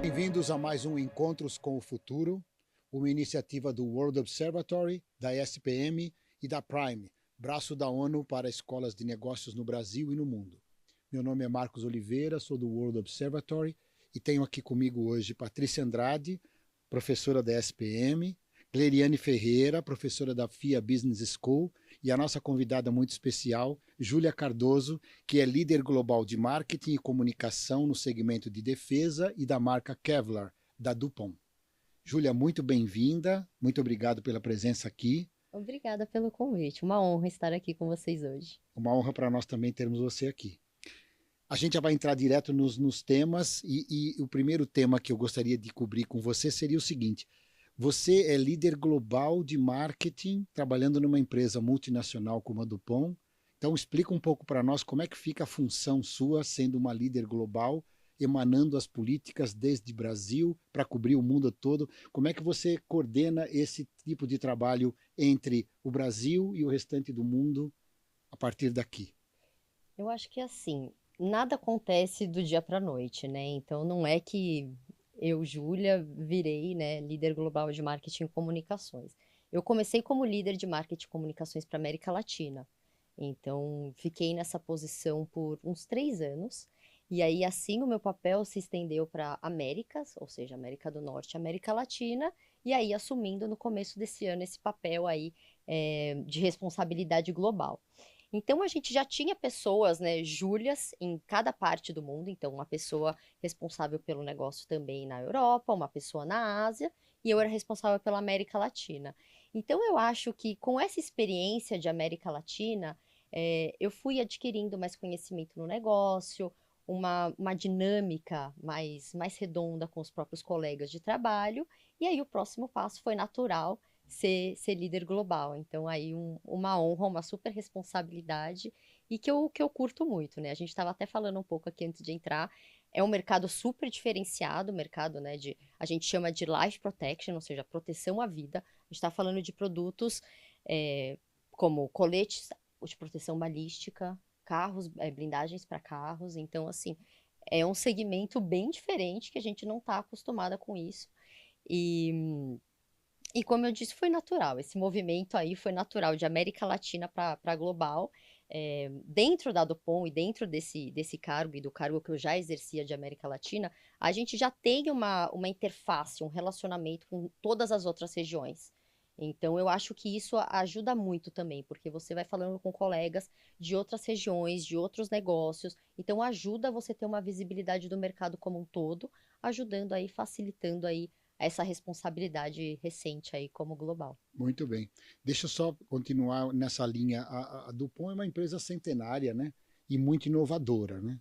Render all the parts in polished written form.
Bem-vindos a mais um Encontros com o Futuro, uma iniciativa do World Observatory, da SPM e da Prime, braço da ONU para escolas de negócios no Brasil e no mundo. Meu nome é Marcos Oliveira, sou do World Observatory e tenho aqui comigo hoje Patrícia Andrade, professora da SPM, Gleriane Ferreira, professora da FIA Business School, e a nossa convidada muito especial, Júlia Cardoso, que é líder global de marketing e comunicação no segmento de defesa e da marca Kevlar, da DuPont. Júlia, muito bem-vinda, muito obrigado pela presença aqui. Obrigada pelo convite, uma honra estar aqui com vocês hoje. Uma honra para nós também termos você aqui. A gente já vai entrar direto nos temas e o primeiro tema que eu gostaria de cobrir com você seria o seguinte: você é líder global de marketing, trabalhando numa empresa multinacional como a DuPont. Então, explica um pouco para nós como é que fica a função sua sendo uma líder global, emanando as políticas desde Brasil para cobrir o mundo todo. Como é que você coordena esse tipo de trabalho entre o Brasil e o restante do mundo a partir daqui? Eu acho que assim, nada acontece do dia para a noite, né? Então não é que eu, Júlia, virei, né, líder global de marketing e comunicações. Eu comecei como líder de marketing e comunicações para América Latina. Então fiquei nessa posição por uns 3 anos. E aí assim o meu papel se estendeu para Américas, ou seja, América do Norte, e América Latina, e aí assumindo no começo desse ano esse papel aí de responsabilidade global. Então a gente já tinha pessoas, né, Júlias em cada parte do mundo, então uma pessoa responsável pelo negócio também na Europa, uma pessoa na Ásia, e eu era responsável pela América Latina. Então eu acho que com essa experiência de América Latina, eu fui adquirindo mais conhecimento no negócio, uma dinâmica mais redonda com os próprios colegas de trabalho, e aí o próximo passo foi natural ser líder global. Então, aí uma honra, uma super responsabilidade e que eu curto muito, né? A gente estava até falando um pouco aqui antes de entrar. É um mercado super diferenciado, mercado, né, a gente chama de life protection, ou seja, proteção à vida. A gente está falando de produtos como coletes de proteção balística, carros, blindagens para carros. Então, assim, é um segmento bem diferente que a gente não está acostumada com isso. E e como eu disse, foi natural. Esse movimento aí foi natural de América Latina para global. Dentro da Dupont e dentro desse cargo e do cargo que eu já exercia de América Latina, a gente já tem uma interface, um relacionamento com todas as outras regiões. Então, eu acho que isso ajuda muito também, porque você vai falando com colegas de outras regiões, de outros negócios. Então, ajuda você ter uma visibilidade do mercado como um todo, ajudando aí, facilitando aí essa responsabilidade recente aí como global. Muito bem. Deixa eu só continuar nessa linha. A DuPont é uma empresa centenária, né? E muito inovadora, né?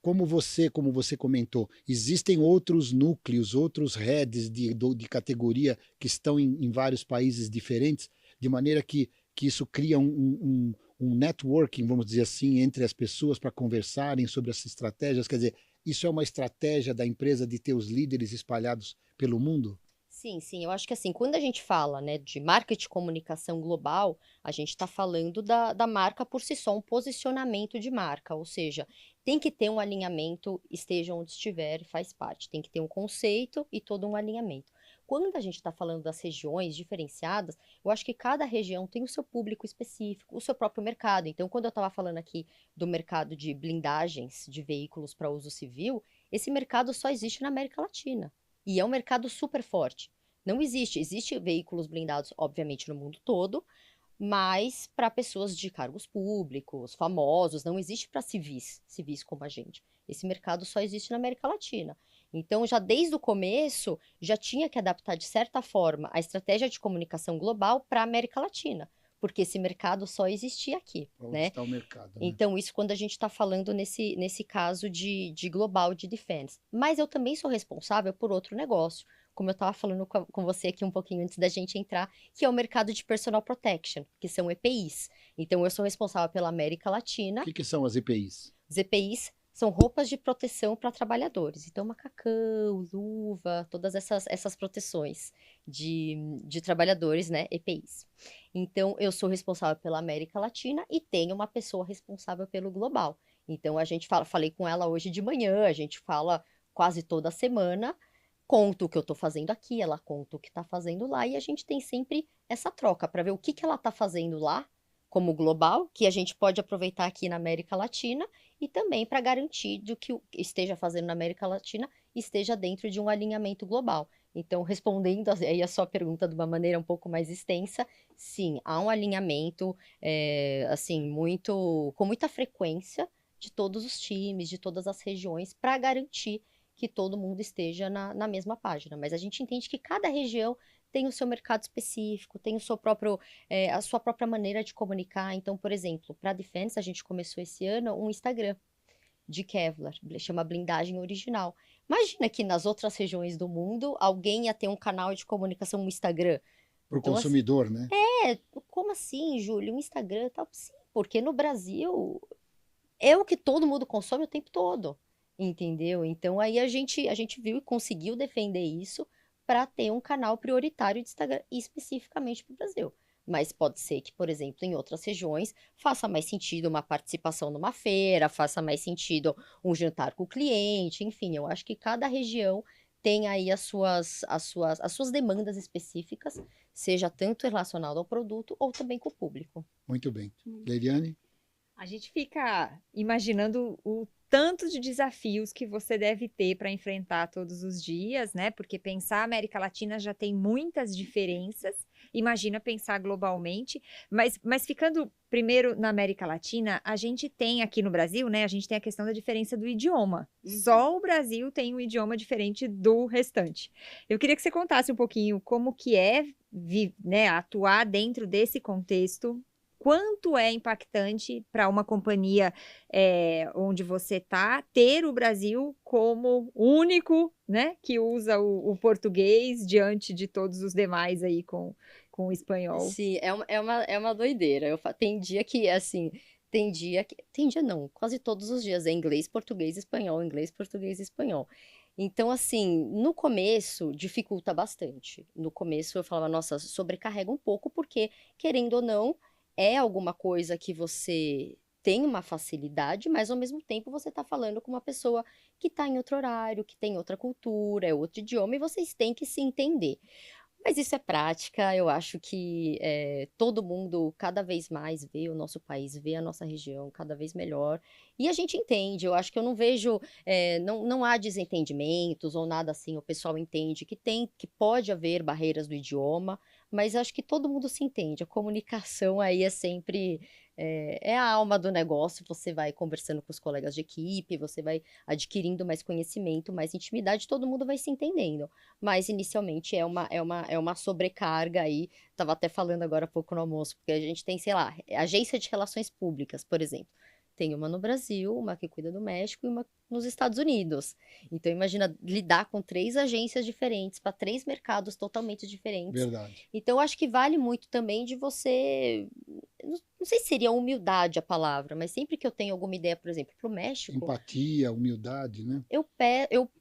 Como você comentou, existem outros núcleos, outros heads de categoria que estão em vários países diferentes, de maneira que isso cria um networking, vamos dizer assim, entre as pessoas para conversarem sobre as estratégias. Quer dizer, isso é uma estratégia da empresa de ter os líderes espalhados pelo mundo? Sim, sim, eu acho que assim, quando a gente fala, né, de marketing e comunicação global, a gente está falando da marca por si só, um posicionamento de marca, ou seja, tem que ter um alinhamento, esteja onde estiver, faz parte, tem que ter um conceito e todo um alinhamento. Quando a gente está falando das regiões diferenciadas, eu acho que cada região tem o seu público específico, o seu próprio mercado. Então, quando eu estava falando aqui do mercado de blindagens de veículos para uso civil, esse mercado só existe na América Latina. E é um mercado super forte. Não existe. Existe veículos blindados, obviamente, no mundo todo, mas para pessoas de cargos públicos, famosos, não existe para civis como a gente. Esse mercado só existe na América Latina. Então, já desde o começo, já tinha que adaptar, de certa forma, a estratégia de comunicação global para a América Latina, porque esse mercado só existia aqui, Onde né? está o mercado, né? Então, isso quando a gente está falando nesse caso de global de defense. Mas eu também sou responsável por outro negócio, como eu estava falando com você aqui um pouquinho antes da gente entrar, que é o mercado de personal protection, que são EPIs. Então, eu sou responsável pela América O Latina. que são as EPIs? Os EPIs são roupas de proteção para trabalhadores. Então, macacão, luva, todas essas proteções de trabalhadores, né? EPIs. Então, eu sou responsável pela América Latina e tenho uma pessoa responsável pelo global. Então, a gente fala, falei com ela hoje de manhã, a gente fala quase toda semana, conto o que eu estou fazendo aqui, ela conta o que está fazendo lá, e a gente tem sempre essa troca para ver o que ela está fazendo lá, como global, que a gente pode aproveitar aqui na América Latina, e também para garantir de que o que esteja fazendo na América Latina esteja dentro de um alinhamento global. Então, respondendo aí a sua pergunta de uma maneira um pouco mais extensa, sim, há um alinhamento, assim, com muita frequência de todos os times, de todas as regiões, para garantir que todo mundo esteja na mesma página. Mas a gente entende que cada região tem o seu mercado específico, tem o seu próprio, a sua própria maneira de comunicar. Então, por exemplo, para a Defense, a gente começou esse ano um Instagram de Kevlar, chama Blindagem Original. Imagina que nas outras regiões do mundo alguém ia ter um canal de comunicação, um Instagram. Para o Então, assim, consumidor, né? como assim, Júlio? Um Instagram e tal? Sim, porque no Brasil é o que todo mundo consome o tempo todo, entendeu? Então aí a gente viu e conseguiu defender isso para ter um canal prioritário de Instagram especificamente para o Brasil. Mas pode ser que, por exemplo, em outras regiões faça mais sentido uma participação numa feira, faça mais sentido um jantar com o cliente, enfim, eu acho que cada região tem aí as suas demandas específicas, seja tanto relacionado ao produto ou também com o público. Muito bem. Leiliane? A gente fica imaginando o tanto de desafios que você deve ter para enfrentar todos os dias, né? Porque pensar a América Latina já tem muitas diferenças. Imagina pensar globalmente. Mas ficando primeiro na América Latina, a gente tem aqui no Brasil, né? A gente tem a questão da diferença do idioma. Só o Brasil tem um idioma diferente do restante. Eu queria que você contasse um pouquinho como que é, né, atuar dentro desse contexto. Quanto é impactante para uma companhia onde você está ter o Brasil como único, né, que usa o português diante de todos os demais aí com o espanhol? Sim, é uma doideira. Tem dia que, assim, tem dia não, quase todos os dias é inglês, português, espanhol, inglês, português, espanhol. Então, assim, no começo dificulta bastante. No começo eu falava, nossa, sobrecarrega um pouco, porque, querendo ou não, é alguma coisa que você tem uma facilidade, mas ao mesmo tempo você está falando com uma pessoa que está em outro horário, que tem outra cultura, é outro idioma, e vocês têm que se entender. Mas isso é prática, eu acho que todo mundo cada vez mais vê o nosso país, vê a nossa região cada vez melhor. E a gente entende, eu acho que eu não vejo, não há desentendimentos ou nada assim, o pessoal entende que pode haver barreiras do idioma, mas acho que todo mundo se entende. A comunicação aí é sempre, é a alma do negócio, você vai conversando com os colegas de equipe, você vai adquirindo mais conhecimento, mais intimidade, todo mundo vai se entendendo. Mas inicialmente é uma sobrecarga aí. Estava até falando agora há pouco no almoço, porque a gente tem, sei lá, agência de relações públicas, por exemplo. Tem uma no Brasil, uma que cuida do México e uma nos Estados Unidos. Então, imagina lidar com 3 agências diferentes, para 3 mercados totalmente diferentes. Verdade. Então, acho que vale muito também de você. Não sei se seria humildade a palavra, mas sempre que eu tenho alguma ideia, por exemplo, para o México. Empatia, humildade, né?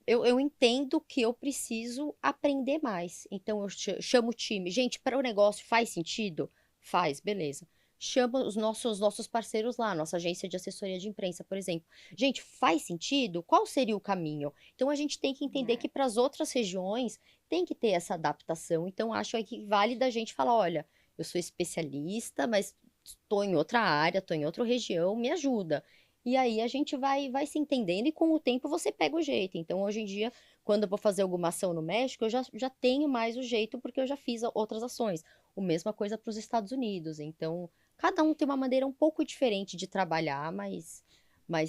Eu entendo que eu preciso aprender mais. Então, eu chamo o time. Gente, para o negócio faz sentido? Faz, beleza. Chama os nossos parceiros lá, nossa agência de assessoria de imprensa, por exemplo. Gente, faz sentido? Qual seria o caminho? Então, a gente tem que entender que para as outras regiões tem que ter essa adaptação. Então, acho que vale da gente falar, olha, eu sou especialista, mas estou em outra área, estou em outra região, me ajuda. E aí a gente vai se entendendo e com o tempo você pega o jeito. Então, hoje em dia, quando eu vou fazer alguma ação no México, eu já tenho mais o jeito porque eu já fiz outras ações. A mesma coisa para os Estados Unidos. Então, cada um tem uma maneira um pouco diferente de trabalhar, mas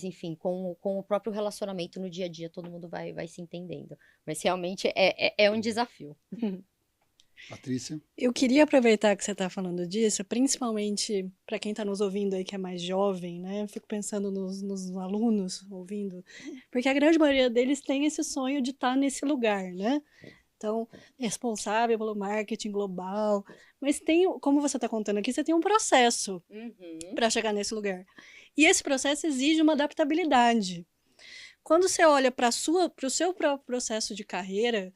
enfim, com o próprio relacionamento no dia a dia, todo mundo vai se entendendo. Mas realmente é um desafio. Patrícia? Eu queria aproveitar que você está falando disso, principalmente para quem está nos ouvindo aí que é mais jovem, né? Eu fico pensando nos alunos ouvindo, porque a grande maioria deles tem esse sonho de estar nesse lugar, né? Então, responsável pelo marketing global, mas tem, como você está contando aqui, você tem um processo para chegar nesse lugar. E esse processo exige uma adaptabilidade. Quando você olha para o seu próprio processo de carreira,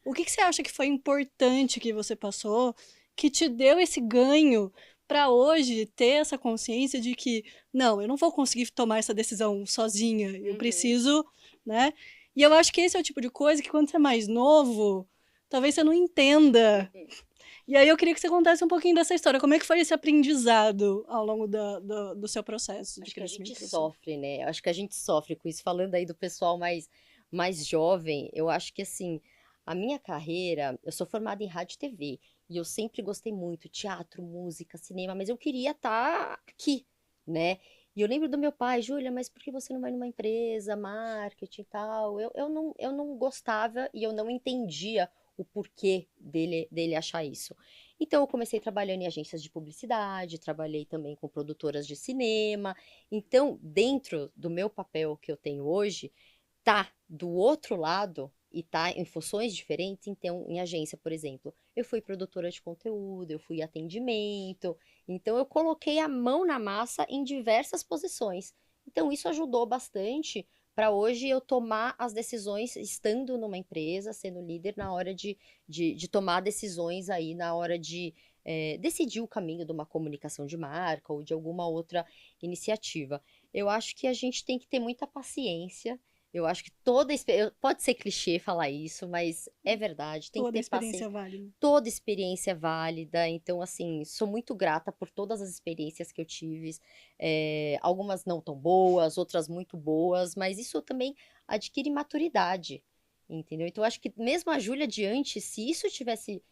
o que você acha que foi importante que você passou, que te deu esse ganho para hoje ter essa consciência de que, não, eu não vou conseguir tomar essa decisão sozinha, eu preciso, né? E eu acho que esse é o tipo de coisa que quando você é mais novo, talvez você não entenda. E aí eu queria que você contasse um pouquinho dessa história. Como é que foi esse aprendizado ao longo do seu processo de Acho que a crescimento gente profissional? sofre, né? Acho que a gente sofre com isso. Falando aí do pessoal mais jovem, eu acho que assim, a minha carreira, eu sou formada em rádio e TV, e eu sempre gostei muito, teatro, música, cinema, mas eu queria estar aqui, né? E eu lembro do meu pai, Júlia, mas por que você não vai numa empresa, marketing e tal? Eu não gostava e eu não entendia o porquê dele achar isso. Então, eu comecei trabalhando em agências de publicidade, trabalhei também com produtoras de cinema. Então, dentro do meu papel que eu tenho hoje, tá do outro lado e tá em funções diferentes. Então, em agência, por exemplo, eu fui produtora de conteúdo, eu fui atendimento. Então, eu coloquei a mão na massa em diversas posições. Então, isso ajudou bastante para hoje eu tomar as decisões estando numa empresa, sendo líder na hora de tomar decisões aí, na hora de decidir o caminho de uma comunicação de marca ou de alguma outra iniciativa. Eu acho que a gente tem que ter muita paciência. Eu acho que pode ser clichê falar isso, mas é verdade, tem que Toda a ter paciência. experiência válida. Toda experiência é válida, então, assim, sou muito grata por todas as experiências que eu tive. Algumas não tão boas, outras muito boas, mas isso também adquire maturidade, entendeu? Então, eu acho que mesmo a Júlia de antes, se isso tivesse,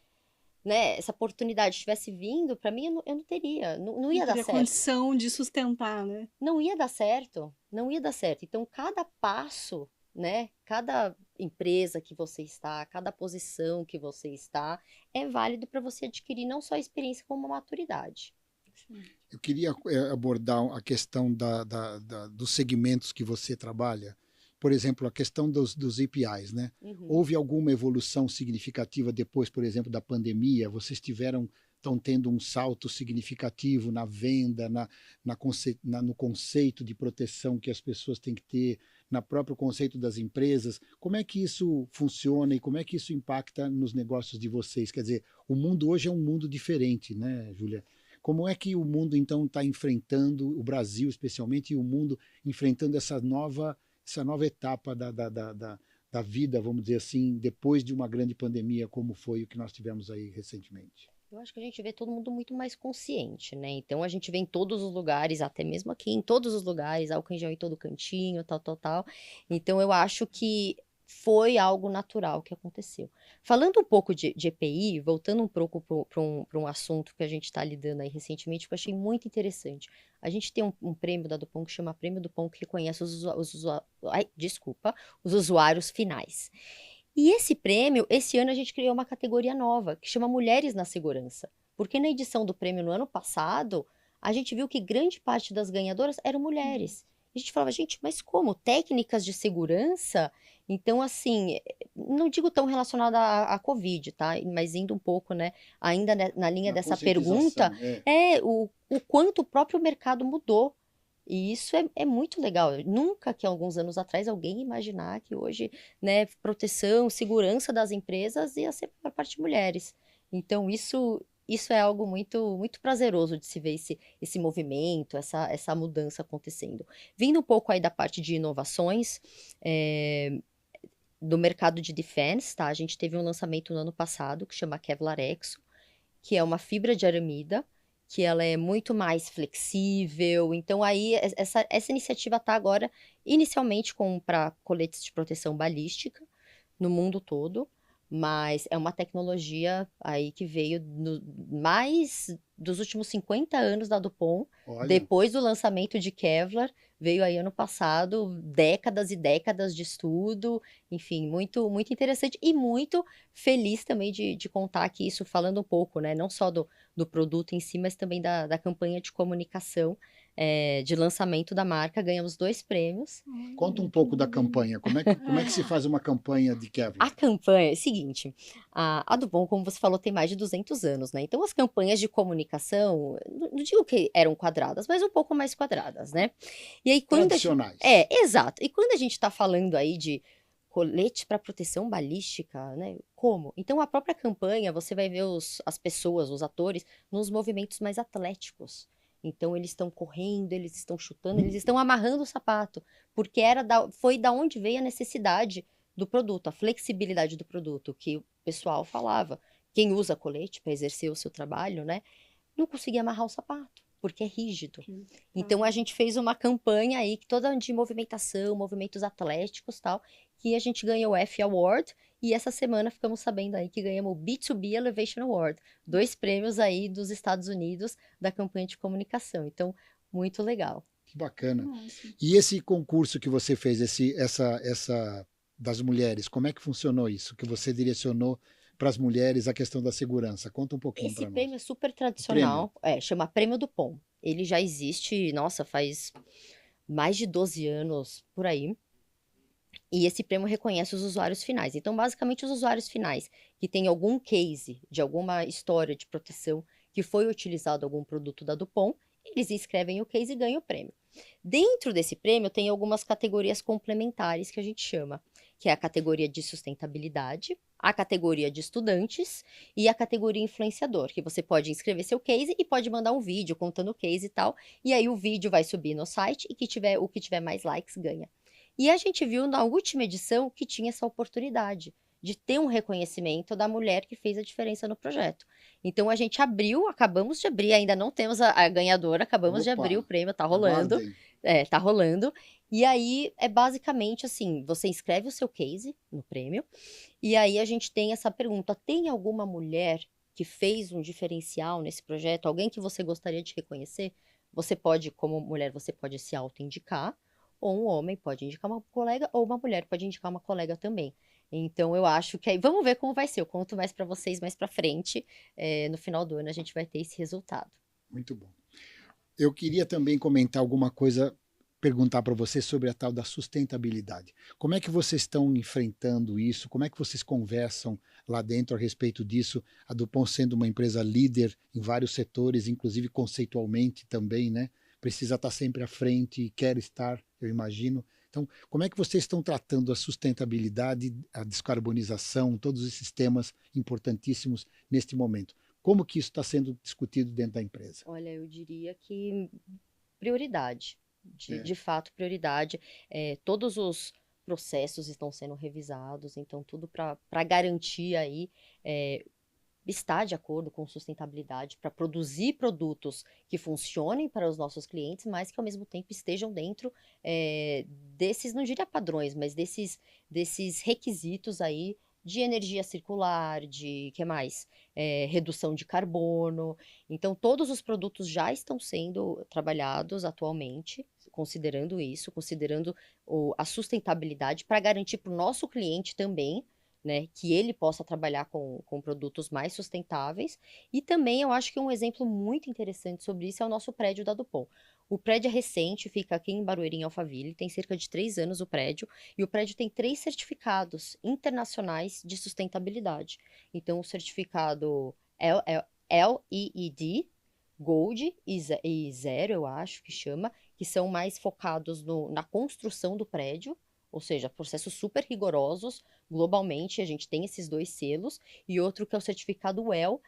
né, essa oportunidade tivesse vindo, para mim, eu não teria, não Não ia dar teria certo. condição de sustentar, né? Não ia dar certo, não ia dar certo. Então, cada passo, né, cada empresa que você está, cada posição que você está, é válido para você adquirir não só experiência, como maturidade. Eu queria abordar a questão dos segmentos que você trabalha. Por exemplo, a questão dos APIs, né? Uhum. Houve alguma evolução significativa depois, por exemplo, da pandemia? Vocês estão tendo um salto significativo na venda, no conceito de proteção que as pessoas têm que ter, no próprio conceito das empresas. Como é que isso funciona e como é que isso impacta nos negócios de vocês? Quer dizer, o mundo hoje é um mundo diferente, né, Júlia? Como é que o mundo, então, está enfrentando, o Brasil especialmente, e o mundo enfrentando essa nova etapa da vida, vamos dizer assim, depois de uma grande pandemia, como foi o que nós tivemos aí recentemente? Eu acho que a gente vê todo mundo muito mais consciente, né? Então a gente vê em todos os lugares, até mesmo aqui, em todos os lugares, álcool em gel em todo cantinho, tal, tal, tal. Então eu acho que foi algo natural que aconteceu. Falando um pouco de EPI, voltando um pouco para um assunto que a gente está lidando aí recentemente, que eu achei muito interessante. A gente tem um prêmio da Dupont que chama Prêmio Dupont, que reconhece os usuários finais. E esse prêmio, esse ano a gente criou uma categoria nova, que chama Mulheres na Segurança. Porque na edição do prêmio no ano passado, a gente viu que grande parte das ganhadoras eram mulheres. E a gente falava, gente, mas como? Técnicas de segurança? Então, assim, não digo tão relacionada à Covid, tá? Mas indo um pouco, né, ainda na linha Na dessa pergunta, conscientização, o quanto o próprio mercado mudou. E isso é muito legal. Nunca que alguns anos atrás alguém ia imaginar que hoje, né, proteção, segurança das empresas ia ser por parte de mulheres. Então, isso é algo muito prazeroso de se ver esse movimento, essa mudança acontecendo. Vindo um pouco aí da parte de inovações, do mercado de defense, tá? A gente teve um lançamento no ano passado que chama Kevlar Exo, que é uma fibra de aramida, que ela é muito mais flexível. Então, aí, essa iniciativa está agora, inicialmente, para coletes de proteção balística no mundo todo, mas é uma tecnologia aí que veio mais dos últimos 50 anos da Dupont, Olha, depois do lançamento de Kevlar, veio aí ano passado, décadas e décadas de estudo, enfim, muito, muito interessante e muito feliz também de contar que isso, falando um pouco, né, não só do produto em si, mas também da campanha de comunicação, de lançamento da marca, ganhamos 2 prêmios. conta um pouco da campanha. Como é que se faz uma campanha de A Kevlar? campanha é o seguinte, a Dupont, como você falou, tem mais de 200 anos, né? Então, as campanhas de comunicação, não digo que eram quadradas, mas um pouco mais quadradas, né? E aí, Tradicionais. exato. E quando a gente está falando aí de colete para proteção balística, né? Como? Então, a própria campanha, você vai ver as pessoas, os atores, nos movimentos mais atléticos. Então, eles estão correndo, eles estão chutando, eles estão amarrando o sapato, porque foi da onde veio a necessidade do produto, a flexibilidade do produto, que o pessoal falava. Quem usa colete para exercer o seu trabalho, né, não conseguia amarrar o sapato, porque é rígido. Então a gente fez uma campanha aí toda de movimentação, movimentos atléticos, tal, que a gente ganhou o F Award, e essa semana ficamos sabendo aí que ganhamos o B2B Elevation Award, 2 prêmios aí dos Estados Unidos da campanha de comunicação. Então, muito legal. Que bacana. Nossa. E esse concurso que você fez, essa das mulheres, como é que funcionou isso? Que você direcionou para as mulheres a questão da segurança. Conta um pouquinho para Esse nós. prêmio é super tradicional, chama Prêmio do POM. Ele já existe, nossa, faz mais de 12 anos por aí. E esse prêmio reconhece os usuários finais. Então, basicamente, os usuários finais que têm algum case de alguma história de proteção que foi utilizado algum produto da Dupont, eles inscrevem o case e ganham o prêmio. Dentro desse prêmio, tem algumas categorias complementares que a gente chama, que é a categoria de sustentabilidade, a categoria de estudantes e a categoria influenciador, que você pode inscrever seu case e pode mandar um vídeo contando o case e tal, e aí o vídeo vai subir no site e o que tiver mais likes ganha. E a gente viu na última edição que tinha essa oportunidade de ter um reconhecimento da mulher que fez a diferença no projeto. Então a gente acabamos de abrir, ainda não temos a ganhadora, acabamos de abrir o prêmio, tá rolando. Aguardem. Tá rolando. E aí é basicamente assim, você inscreve o seu case no prêmio, e aí a gente tem essa pergunta: tem alguma mulher que fez um diferencial nesse projeto? Alguém que você gostaria de reconhecer? Você pode, como mulher, você pode se auto-indicar, ou um homem pode indicar uma colega, ou uma mulher pode indicar uma colega também. Então, eu acho que aí, vamos ver como vai ser. Eu conto mais para vocês mais para frente. No final do ano, a gente vai ter esse resultado. Muito bom. Eu queria também comentar alguma coisa, perguntar para você sobre a tal da sustentabilidade. Como é que vocês estão enfrentando isso? Como é que vocês conversam lá dentro a respeito disso? A Dupont sendo uma empresa líder em vários setores, inclusive conceitualmente também, né? Precisa estar sempre à frente e quer estar, eu imagino. Então, como é que vocês estão tratando a sustentabilidade, a descarbonização, todos esses temas importantíssimos neste momento? Como que isso está sendo discutido dentro da empresa? Olha, eu diria que prioridade, de fato, prioridade. Todos os processos estão sendo revisados, então tudo para garantir aí estar de acordo com sustentabilidade, para produzir produtos que funcionem para os nossos clientes, mas que ao mesmo tempo estejam dentro desses, não diria padrões, mas desses requisitos aí de energia circular, de, que mais? Redução de carbono. Então, todos os produtos já estão sendo trabalhados atualmente, considerando isso, considerando a sustentabilidade, para garantir para o nosso cliente também, né, que ele possa trabalhar com produtos mais sustentáveis. E também eu acho que um exemplo muito interessante sobre isso é o nosso prédio da Dupont. O prédio é recente, fica aqui em Barueri, em Alphaville, tem cerca de 3 anos o prédio, e o prédio tem 3 certificados internacionais de sustentabilidade. Então, o certificado LEED, Gold e Zero, eu acho que chama, que são mais focados na construção do prédio, ou seja, processos super rigorosos. Globalmente, a gente tem esses 2 selos, e outro que é o certificado WELL,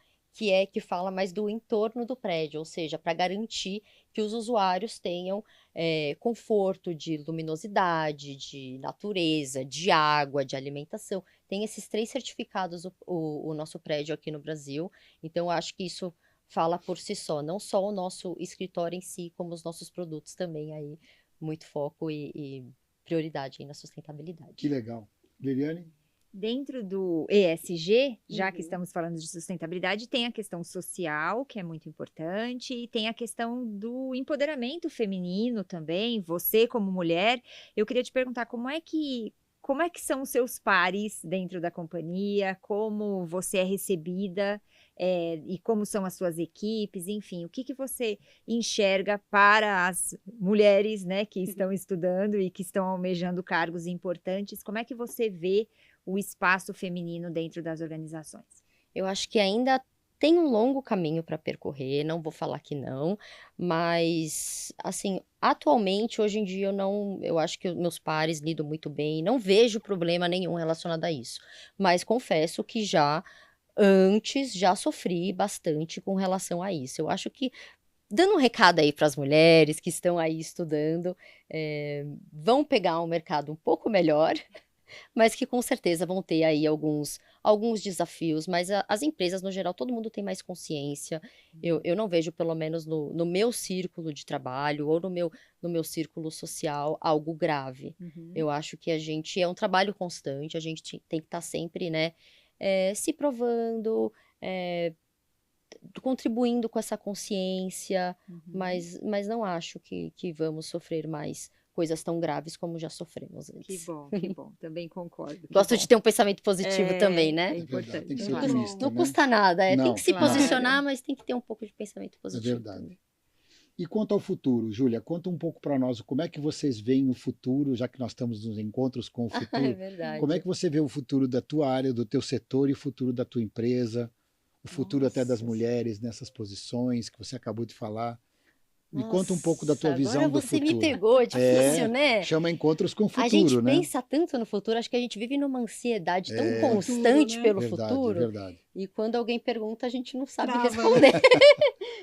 que fala mais do entorno do prédio, ou seja, para garantir que os usuários tenham conforto de luminosidade, de natureza, de água, de alimentação. Tem esses 3 certificados o nosso prédio aqui no Brasil, então eu acho que isso fala por si só, não só o nosso escritório em si, como os nossos produtos também aí, muito foco e prioridade aí na sustentabilidade. Que legal. Liliane? Dentro do ESG, já que estamos falando de sustentabilidade, tem a questão social, que é muito importante, e tem a questão do empoderamento feminino também. Você, como mulher, eu queria te perguntar como é que são os seus pares dentro da companhia, como você é recebida, e como são as suas equipes, enfim, o que você enxerga para as mulheres, né, que estão estudando e que estão almejando cargos importantes, como é que você vê o espaço feminino dentro das organizações? Eu acho que ainda tem um longo caminho para percorrer, não vou falar que não, mas, assim, atualmente, hoje em dia, eu acho que os meus pares lidam muito bem, não vejo problema nenhum relacionado a isso, mas confesso que antes já sofri bastante com relação a isso. Eu acho que, dando um recado aí para as mulheres que estão aí estudando, vão pegar um mercado um pouco melhor, mas que com certeza vão ter aí alguns desafios, mas as empresas no geral, todo mundo tem mais consciência. Eu não vejo, pelo menos no meu círculo de trabalho ou no meu círculo social, algo grave. Uhum. Eu acho que a gente é um trabalho constante, a gente tem que estar sempre, né, se provando, contribuindo com essa consciência, Uhum. mas não acho que vamos sofrer mais coisas tão graves como já sofremos Que antes. bom, que bom. Também concordo. Que Gosto bom. de ter um pensamento positivo também, É né? É verdade, importante. tem que ser Claro. otimista, Não né? custa nada, tem Não, que se claro. posicionar, mas tem que ter um pouco de pensamento É positivo verdade. também. E quanto ao futuro, Júlia, conta um pouco para nós como é que vocês veem o futuro, já que nós estamos nos encontros com o É futuro. verdade. Como é que você vê o futuro da tua área, do teu setor e o futuro da tua empresa, o futuro até das Nossa. mulheres nessas posições que você acabou de falar? Me conta um pouco da Nossa, tua visão agora do você me futuro. pegou, difícil, né? Chama encontros com o A gente futuro, né? pensa tanto no futuro, acho que a gente vive numa ansiedade tão É. constante Futuro, né? pelo Verdade, futuro, verdade. e quando alguém pergunta, a gente não sabe Trava, responder.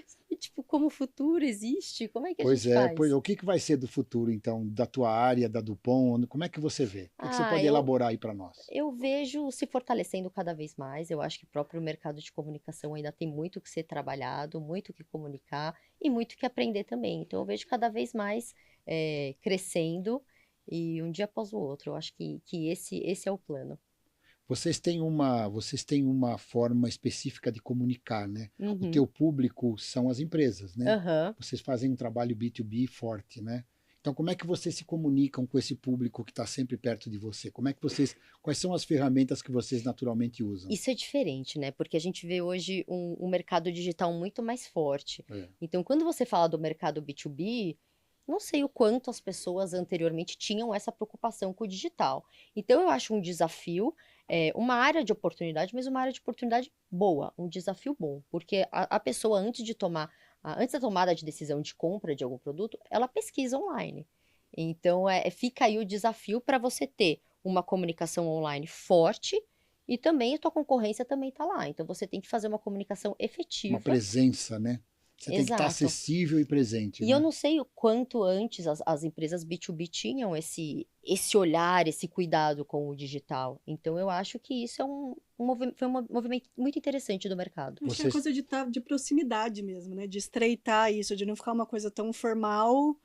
Sabe, tipo, como o futuro existe? Como é que a Pois gente é, faz? pois o que vai ser do futuro, então, da tua área, da Dupont? Como é que você vê? O que você pode eu, elaborar aí para nós? eu vejo se fortalecendo cada vez mais. Eu acho que o próprio mercado de comunicação ainda tem muito que ser trabalhado, muito que comunicar e muito que aprender também. Então, eu vejo cada vez mais crescendo e um dia após o outro. Eu acho que esse é o plano. Vocês têm uma forma específica de comunicar, né? O Uhum. teu público são as empresas, né? Aham. Vocês fazem um trabalho B2B forte, né? Então, como é que vocês se comunicam com esse público que está sempre perto de você? Quais são as ferramentas que vocês naturalmente usam? Isso é diferente, né? Porque a gente vê hoje um mercado digital muito mais forte. É. Então, quando você fala do mercado B2B, não sei o quanto as pessoas anteriormente tinham essa preocupação com o digital. Então, eu acho um desafio, uma área de oportunidade, mas uma área de oportunidade boa, um desafio bom. Porque a pessoa, antes da tomada de decisão de compra de algum produto, ela pesquisa online. Então, fica aí o desafio para você ter uma comunicação online forte e também a tua concorrência também está lá. Então, você tem que fazer uma comunicação efetiva. Uma presença, né? Você tem que estar Exato. acessível e presente, E né? eu não sei o quanto antes as empresas B2B tinham esse olhar, esse cuidado com o digital. Então, eu acho que isso foi um movimento muito interessante do mercado. Acho que é coisa de proximidade mesmo, né? De estreitar isso, de não ficar uma coisa tão formal,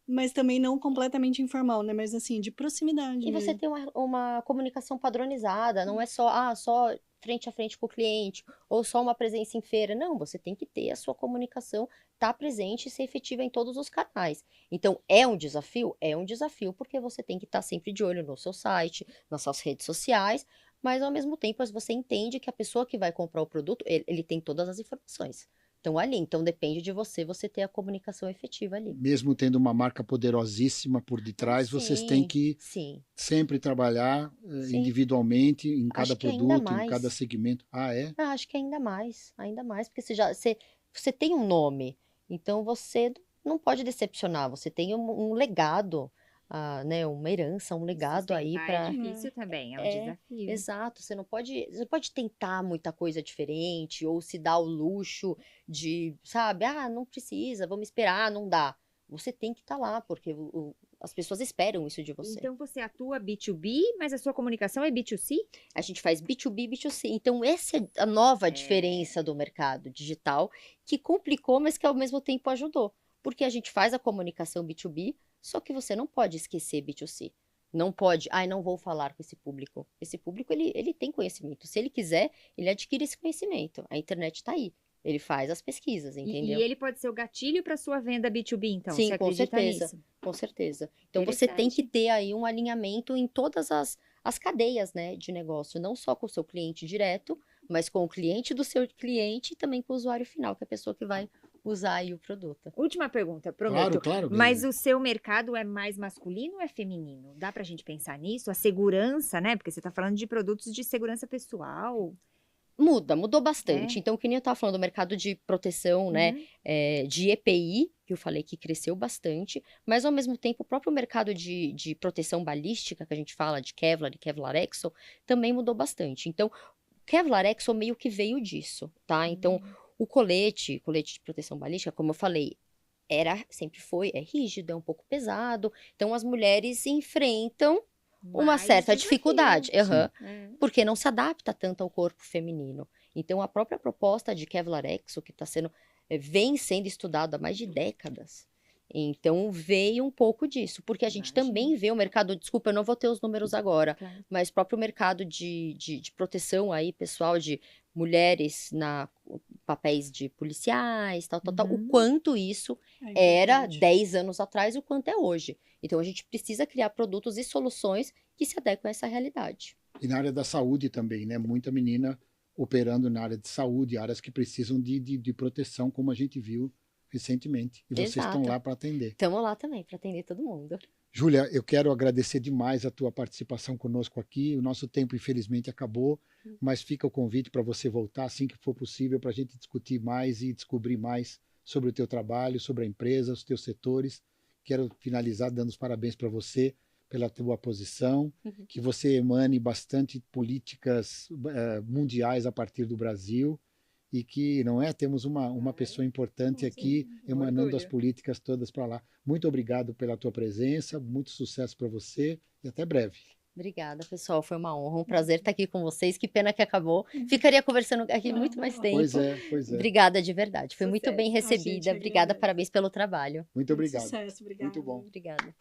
mas também não completamente informal, né? Mas assim, de proximidade E você mesmo. tem uma comunicação padronizada, não é só frente a frente com o cliente, ou só uma presença em feira. Não, você tem que ter a sua comunicação, estar presente e ser efetiva em todos os canais. Então, é um desafio? É um desafio, porque você tem que estar sempre de olho no seu site, nas suas redes sociais, mas ao mesmo tempo você entende que a pessoa que vai comprar o produto, ele tem todas as informações. Então depende de você ter a comunicação efetiva ali. Mesmo tendo uma marca poderosíssima por detrás, vocês têm que Sim. sempre trabalhar Sim. individualmente em cada Acho que ainda produto, em mais. cada segmento. Ah, é? Acho que ainda mais, porque você tem um nome, então você não pode decepcionar, você tem um legado, né, uma herança, um legado aí Sustentar para... é difícil também, é um É, desafio. exato, você pode tentar muita coisa diferente, ou se dar o luxo de, sabe, não precisa, vamos esperar, não dá. Você tem que estar lá, porque as pessoas esperam isso de você. Então você atua B2B, mas a sua comunicação é B2C? A gente faz B2B e B2C. Então, essa é a nova diferença do mercado digital, que complicou, mas que ao mesmo tempo ajudou. Porque a gente faz a comunicação B2B, só que você não pode esquecer B2C. Não pode, não vou falar com esse público. Esse público, ele tem conhecimento. Se ele quiser, ele adquire esse conhecimento. A internet está aí. Ele faz as pesquisas, entendeu? E ele pode ser o gatilho para sua venda B2B, então? Sim, você com acredita certeza. nisso? Com certeza. Então, você tem que Interessante. ter aí um alinhamento em todas as cadeias, né, de negócio. Não só com o seu cliente direto, mas com o cliente do seu cliente e também com o usuário final, que é a pessoa que vai usar aí o produto. Última pergunta, prometo. Claro. Mas o seu mercado é mais masculino ou é feminino? Dá pra gente pensar nisso? A segurança, né? Porque você tá falando de produtos de segurança pessoal. Mudou bastante. Então, que nem eu estava falando do mercado de proteção, né, Uhum. de EPI, que eu falei que cresceu bastante, mas ao mesmo tempo o próprio mercado de proteção balística, que a gente fala de Kevlar e Kevlar Exo, também mudou bastante. Então, Kevlar Exo meio que veio disso, tá? Então, o colete de proteção balística, como eu falei, sempre foi, é rígido, é um pouco pesado. Então, as mulheres enfrentam uma Mais certa desafio. dificuldade, aham, É. porque não se adapta tanto ao corpo feminino. Então, a própria proposta de Kevlar Exo, que vem sendo estudado há mais de décadas, então veio um pouco disso, porque a gente Imagino. também vê o mercado, desculpa, eu não vou ter os números agora, Claro. mas o próprio mercado de proteção aí, pessoal, de mulheres na papéis de policiais, tal, o Uhum. quanto isso É era importante. 10 anos atrás e o quanto é hoje. Então, a gente precisa criar produtos e soluções que se adequem a essa realidade. E na área da saúde também, né? Muita menina operando na área de saúde, áreas que precisam de proteção, como a gente viu recentemente. E vocês estão Exato. lá para atender. Estamos lá também para atender todo mundo. Júlia, eu quero agradecer demais a tua participação conosco aqui. O nosso tempo, infelizmente, acabou, mas fica o convite para você voltar assim que for possível para a gente discutir mais e descobrir mais sobre o teu trabalho, sobre a empresa, os teus setores. Quero finalizar dando os parabéns para você pela tua posição, que você emane bastante políticas mundiais a partir do Brasil e que, não é, temos uma pessoa importante aqui emanando as políticas todas para lá. Muito obrigado pela tua presença, muito sucesso para você e até breve. Obrigada, pessoal. Foi uma honra, um prazer estar aqui com vocês. Que pena que acabou. Ficaria conversando aqui muito mais tempo. Pois é, pois é. Obrigada de verdade. Foi muito Sucesso. bem A gente recebida. Obrigada, agradece. parabéns pelo trabalho. Muito obrigado. Sucesso, obrigada. Muito bom. Obrigada.